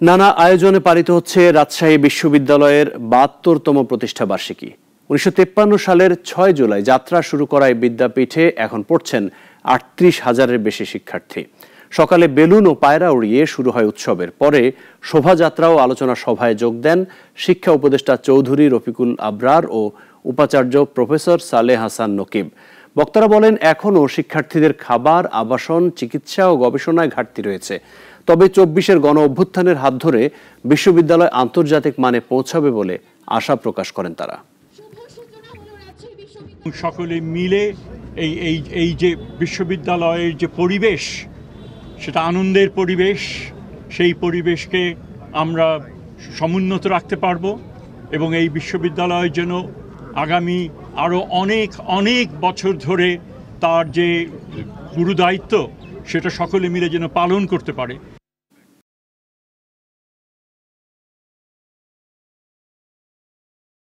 নানা আয়োজনে পালিত হচ্ছে রাজশাহী বিশ্ববিদ্যালয়ের ৭২তম প্রতিষ্ঠা বার্ষিকী। ১৯৫৩ সালের ৬ জুলাই যাত্রা শুরু করা এই বিদ্যাপীঠে এখন পড়ছেন ৩৮,০০০-এর বেশি শিক্ষার্থী। সকালে বেলুন ও পায়রা উড়িয়ে শুরু হয় উৎসবের, পরে শোভাযাত্রা ও আলোচনা সভায় যোগ দেন শিক্ষা উপদেষ্টা চৌধুরী রফিকুল আবরার ও উপাচার্য প্রফেসর সালেহ হাসান নকিব। বক্তারা বলেন, এখনও শিক্ষার্থীদের খাবার, আবাসন, চিকিৎসা ও গবেষণায় ঘাটতি রয়েছে। তবে ২৪-এর গণ অভ্যুত্থানের হাত ধরে বিশ্ববিদ্যালয় আন্তর্জাতিক মানে পৌঁছাবে বলে আশা প্রকাশ করেন তারা। সকলে মিলে এই যে বিশ্ববিদ্যালয়ের যে পরিবেশ, সেটা আনন্দের পরিবেশ, সেই পরিবেশকে আমরা সমুন্নত রাখতে পারবো এবং এই বিশ্ববিদ্যালয় যেন আগামী আরও অনেক বছর ধরে তার যে গুরুদায়িত্ব সেটা সকলে মিলে যেন পালন করতে পারে।